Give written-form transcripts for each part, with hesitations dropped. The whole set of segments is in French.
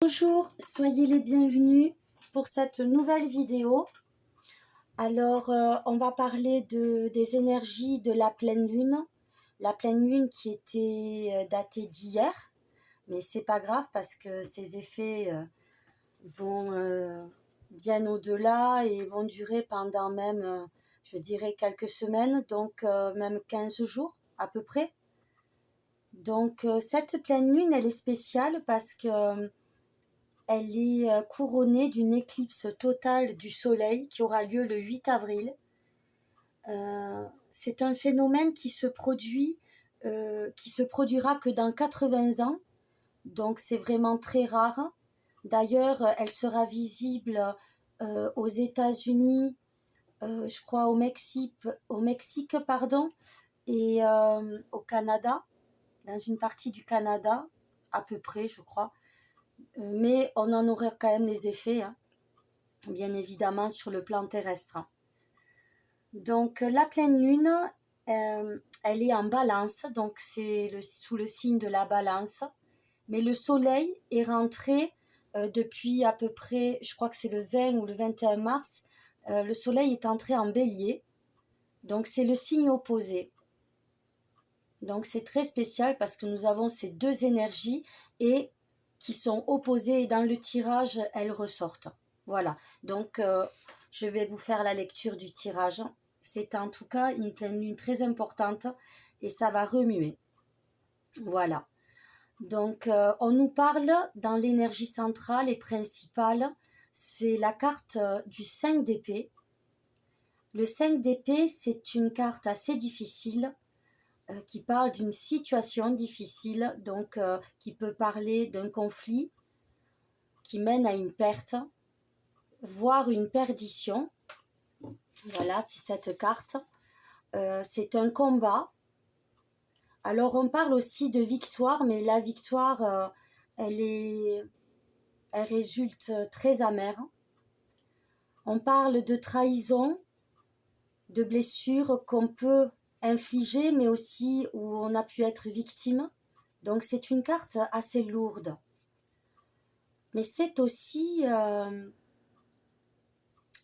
Bonjour, soyez les bienvenus pour cette nouvelle vidéo. Alors, on va parler des énergies de la pleine lune. La pleine lune qui était datée d'hier, mais c'est pas grave parce que ces effets vont bien au-delà et vont durer pendant même, je dirais, quelques semaines, donc même 15 jours à peu près. Donc, cette pleine lune, elle est spéciale parce que elle est couronnée d'une éclipse totale du Soleil qui aura lieu le 8 avril. C'est un phénomène qui se produira que dans 80 ans, donc c'est vraiment très rare. D'ailleurs, elle sera visible aux États-Unis, je crois au Mexique pardon, et au Canada, dans une partie du Canada, à peu près, je crois. Mais on en aurait quand même les effets, hein, bien évidemment, sur le plan terrestre. Donc, la pleine lune, elle est en balance, donc c'est sous le signe de la balance. Mais le soleil est rentré depuis à peu près, je crois que c'est le 20 ou le 21 mars, le soleil est entré en bélier, donc c'est le signe opposé. Donc c'est très spécial parce que nous avons ces deux énergies et qui sont opposées et dans le tirage, elles ressortent. Voilà, donc je vais vous faire la lecture du tirage. C'est en tout cas une pleine lune très importante et ça va remuer. Voilà. Donc on nous parle dans l'énergie centrale et principale, c'est la carte du 5 d'épée. Le 5 d'épée, c'est une carte assez difficile qui parle d'une situation difficile, donc qui peut parler d'un conflit qui mène à une perte, voire une perdition. Voilà, c'est cette carte. C'est un combat. Alors on parle aussi de victoire, mais la victoire, elle résulte très amère. On parle de trahison, de blessures qu'on peut infliger, mais aussi où on a pu être victime. Donc c'est une carte assez lourde. Mais c'est aussi,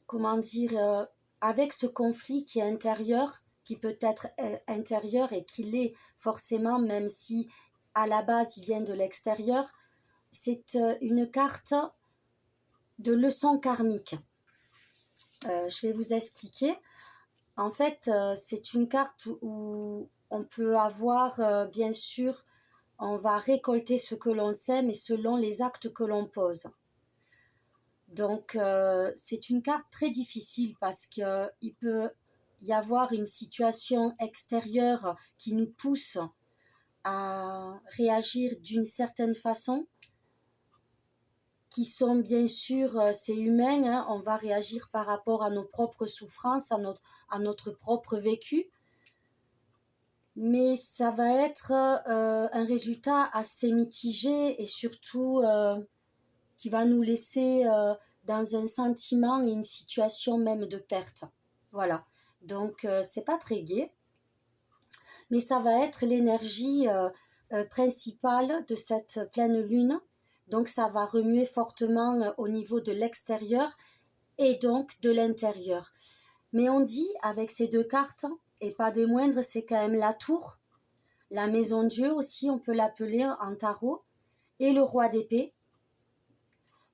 comment dire, avec ce conflit qui est intérieur, qui peut être intérieur et qui l'est forcément, même si à la base il vient de l'extérieur, c'est une carte de leçon karmique. Je vais vous expliquer. En fait, c'est une carte où on peut avoir, bien sûr, on va récolter ce que l'on sème et selon les actes que l'on pose. Donc, c'est une carte très difficile parce qu'il peut y avoir une situation extérieure qui nous pousse à réagir d'une certaine façon, qui sont bien sûr, c'est humain, hein, on va réagir par rapport à nos propres souffrances, à notre propre vécu, mais ça va être un résultat assez mitigé et surtout qui va nous laisser dans un sentiment et une situation même de perte. Voilà, donc c'est pas très gai, mais ça va être l'énergie principale de cette pleine lune, donc ça va remuer fortement au niveau de l'extérieur et donc de l'intérieur. Mais on dit avec ces deux cartes, et pas des moindres, c'est quand même la tour, la maison Dieu aussi, on peut l'appeler en tarot, et le roi d'épée.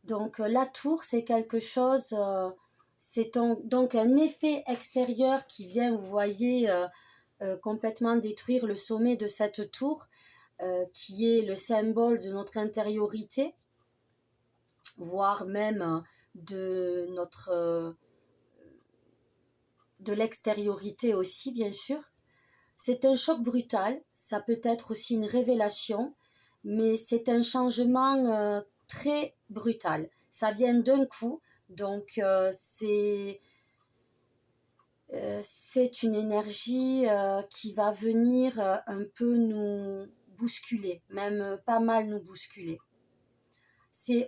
Donc la tour, c'est quelque chose, c'est donc un effet extérieur qui vient, vous voyez, complètement détruire le sommet de cette tour, qui est le symbole de notre intériorité, voire même de de l'extériorité aussi, bien sûr. C'est un choc brutal, ça peut être aussi une révélation, mais c'est un changement très brutal. Ça vient d'un coup, donc c'est une énergie qui va venir un peu nous bousculer, même pas mal nous bousculer.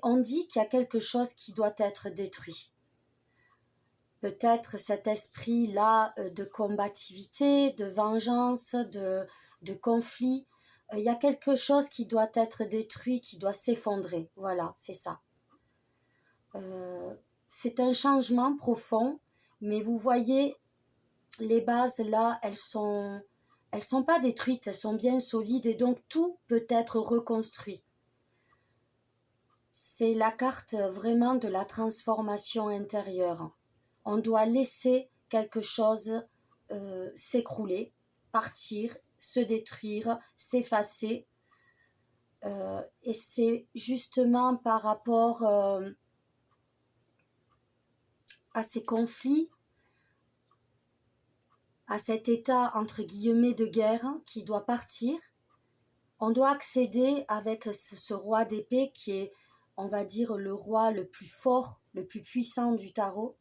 On dit qu'il y a quelque chose qui doit être détruit. Peut-être cet esprit-là de combativité, de vengeance, de conflit, Il y a quelque chose qui doit être détruit, qui doit s'effondrer. Voilà, c'est ça. C'est un changement profond, mais vous voyez, les bases là, elles sont pas détruites, elles sont bien solides et donc tout peut être reconstruit. C'est la carte vraiment de la transformation intérieure. On doit laisser quelque chose s'écrouler, partir, se détruire, s'effacer. Et c'est justement par rapport à ces conflits, à cet état entre guillemets de guerre qui doit partir. On doit accéder avec ce roi d'épée qui est, on va dire, le roi le plus fort, le plus puissant du tarot.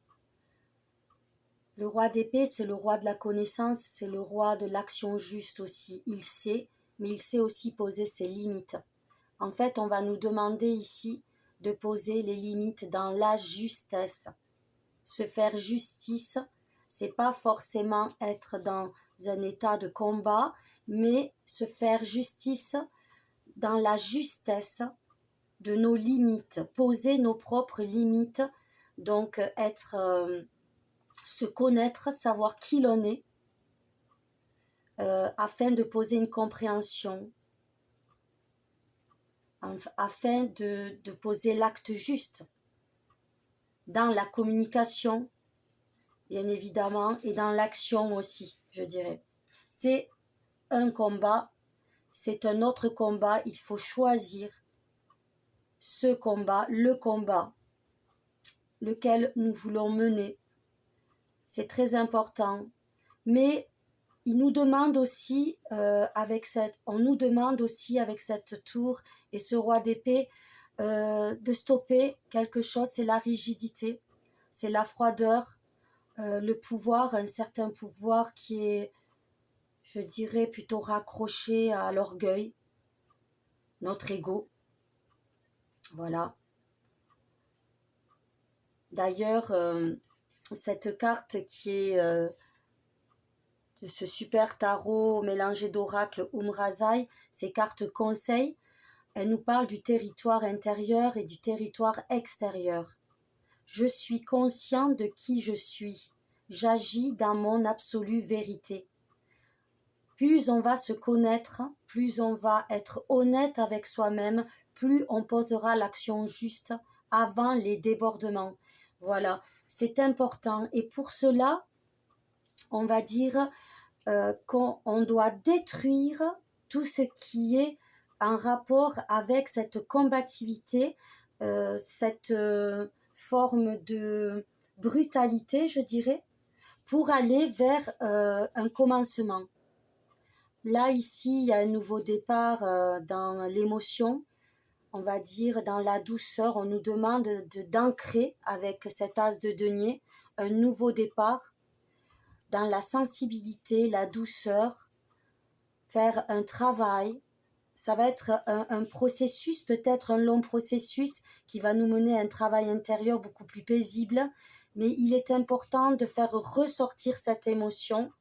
Le roi d'épée, c'est le roi de la connaissance, c'est le roi de l'action juste aussi. Il sait, mais il sait aussi poser ses limites. En fait, on va nous demander ici de poser les limites dans la justesse. Se faire justice, c'est pas forcément être dans un état de combat, mais se faire justice dans la justesse de nos limites, poser nos propres limites, donc se connaître, savoir qui l'on est, afin de poser une compréhension, afin de poser l'acte juste dans la communication, bien évidemment, et dans l'action aussi, je dirais. C'est un combat, c'est un autre combat, il faut choisir ce combat, le combat, lequel nous voulons mener. C'est très important, mais il nous demande aussi, on nous demande aussi avec cette tour et ce roi d'épée de stopper quelque chose, c'est la rigidité, c'est la froideur, le pouvoir, un certain pouvoir qui est, je dirais, plutôt raccroché à l'orgueil, notre ego. Voilà. D'ailleurs, cette carte qui est de ce super tarot mélangé d'oracle Umrazai, ces cartes conseils, elles nous parlent du territoire intérieur et du territoire extérieur. Je suis conscient de qui je suis. J'agis dans mon absolue vérité. Plus on va se connaître, plus on va être honnête avec soi-même, plus on posera l'action juste avant les débordements. Voilà, c'est important. Et pour cela, on va dire qu'on doit détruire tout ce qui est en rapport avec cette combativité, cette forme de brutalité, je dirais, pour aller vers un commencement. Là, ici, il y a un nouveau départ dans l'émotion, on va dire dans la douceur. On nous demande d'ancrer avec cet as de denier un nouveau départ dans la sensibilité, la douceur, faire un travail. Ça va être un processus, peut-être un long processus qui va nous mener à un travail intérieur beaucoup plus paisible, mais il est important de faire ressortir cette émotion,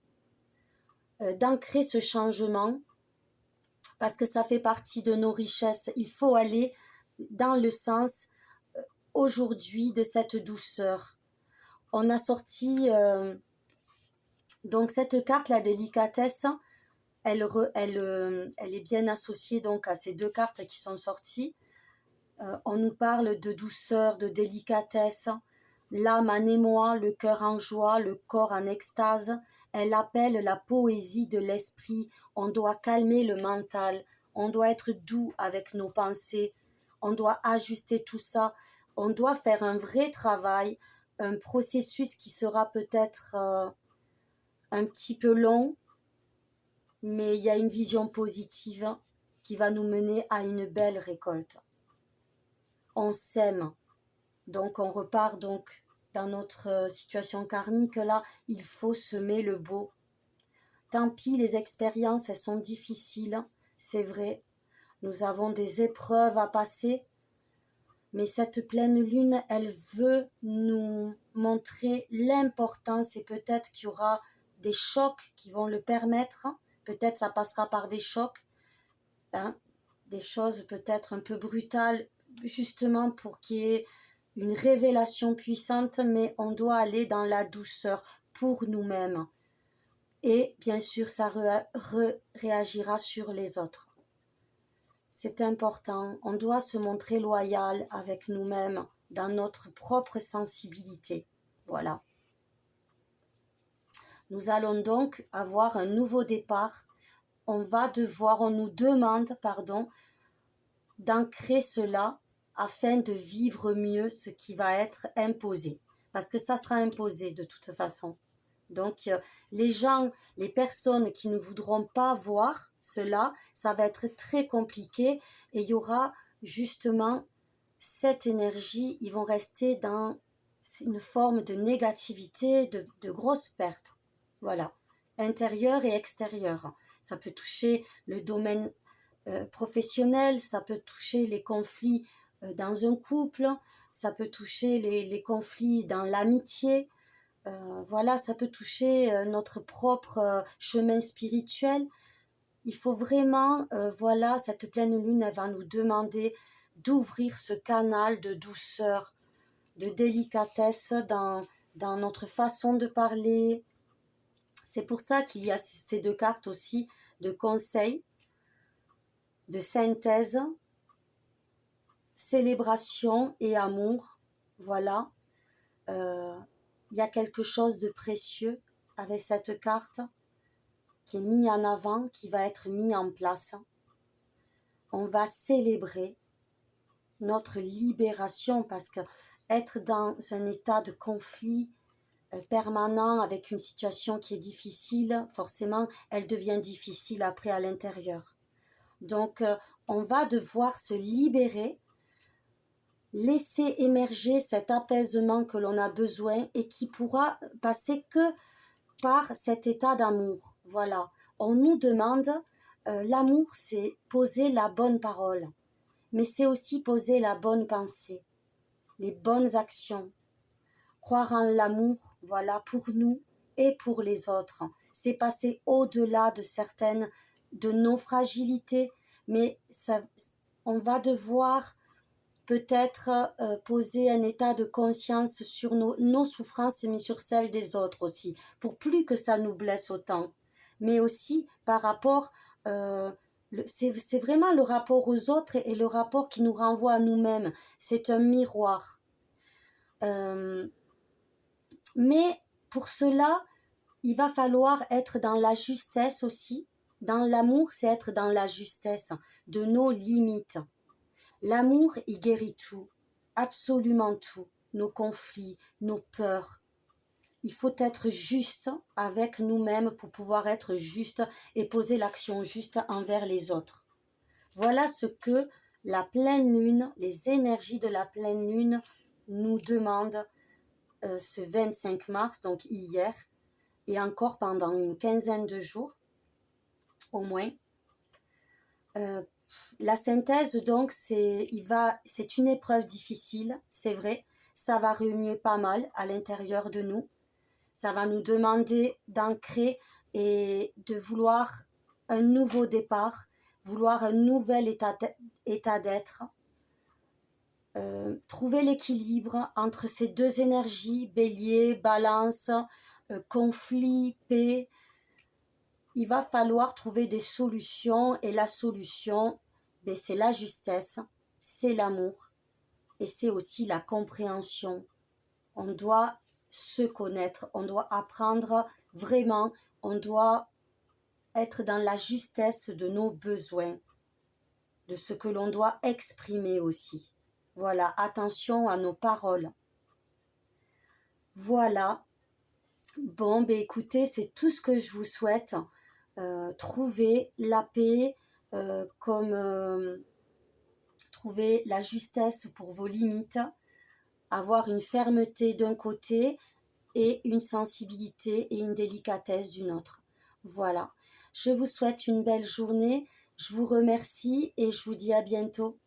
d'ancrer ce changement, parce que ça fait partie de nos richesses. Il faut aller dans le sens aujourd'hui de cette douceur. On on a donc cette carte, la délicatesse, elle est bien associée donc à ces deux cartes qui sont sorties. On nous parle de douceur, de délicatesse, l'âme en émoi, le cœur en joie, le corps en extase. Elle appelle la poésie de l'esprit. On doit calmer le mental, on doit être doux avec nos pensées, on doit ajuster tout ça, on doit faire un vrai travail, un processus qui sera peut-être un petit peu long, mais il y a une vision positive qui va nous mener à une belle récolte. On s'aime, donc on repart donc dans notre situation karmique là, il faut semer le beau. Tant pis, les expériences, elles sont difficiles, c'est vrai, nous avons des épreuves à passer, mais cette pleine lune, elle veut nous montrer l'importance et peut-être qu'il y aura des chocs qui vont le permettre, peut-être ça passera par des chocs, hein, des choses peut-être un peu brutales, justement pour qu'il y ait une révélation puissante, mais on doit aller dans la douceur pour nous-mêmes. Et bien sûr, ça réagira sur les autres. C'est important, on doit se montrer loyal avec nous-mêmes dans notre propre sensibilité. Voilà. Nous allons donc avoir un nouveau départ. On nous demande, d'ancrer cela afin de vivre mieux ce qui va être imposé. Parce que ça sera imposé de toute façon. Donc, les personnes qui ne voudront pas voir cela, ça va être très compliqué et il y aura justement cette énergie, ils vont rester dans une forme de négativité, de grosses pertes. Voilà, intérieure et extérieure. Ça peut toucher le domaine professionnel, ça peut toucher les conflits dans un couple, ça peut toucher les conflits dans l'amitié. Voilà, ça peut toucher notre propre chemin spirituel. Il faut vraiment, voilà, cette pleine lune, elle va nous demander d'ouvrir ce canal de douceur, de délicatesse dans notre façon de parler. C'est pour ça qu'il y a ces deux cartes aussi de conseil, de synthèse, célébration et amour. Voilà. Il y a quelque chose de précieux avec cette carte qui est mis en avant, qui va être mis en place. On va célébrer notre libération parce que être dans un état de conflit permanent avec une situation qui est difficile, forcément, elle devient difficile après à l'intérieur. Donc, on va devoir se libérer, laisser émerger cet apaisement que l'on a besoin et qui pourra passer que par cet état d'amour. Voilà. On nous demande, l'amour, c'est poser la bonne parole, mais c'est aussi poser la bonne pensée, les bonnes actions. Croire en l'amour, voilà, pour nous et pour les autres. C'est passer au-delà de nos fragilités, mais on va devoir peut-être poser un état de conscience sur nos souffrances, mais sur celles des autres aussi, pour plus que ça nous blesse autant. Mais aussi par rapport, c'est vraiment le rapport aux autres et le rapport qui nous renvoie à nous-mêmes. C'est un miroir. Mais pour cela, il va falloir être dans la justesse aussi. Dans l'amour, c'est être dans la justesse de nos limites. L'amour, il guérit tout, absolument tout, nos conflits, nos peurs. Il faut être juste avec nous-mêmes pour pouvoir être juste et poser l'action juste envers les autres. Voilà ce que la pleine lune, les énergies de la pleine lune nous demandent ce 25 mars, donc hier, et encore pendant une quinzaine de jours, au moins. La synthèse, donc, c'est une épreuve difficile, c'est vrai. Ça va remuer pas mal à l'intérieur de nous. Ça va nous demander d'ancrer et de vouloir un nouveau départ, vouloir un nouvel état d'être. Trouver l'équilibre entre ces deux énergies, bélier, balance, conflit, paix. Il va falloir trouver des solutions et la solution, c'est la justesse, c'est l'amour et c'est aussi la compréhension. On doit se connaître, on doit apprendre vraiment, on doit être dans la justesse de nos besoins, de ce que l'on doit exprimer aussi. Voilà, attention à nos paroles. Voilà. Bon, écoutez, c'est tout ce que je vous souhaite. Trouver la paix, trouver la justesse pour vos limites, avoir une fermeté d'un côté et une sensibilité et une délicatesse d'une autre. Voilà. Je vous souhaite une belle journée. Je vous remercie et je vous dis à bientôt.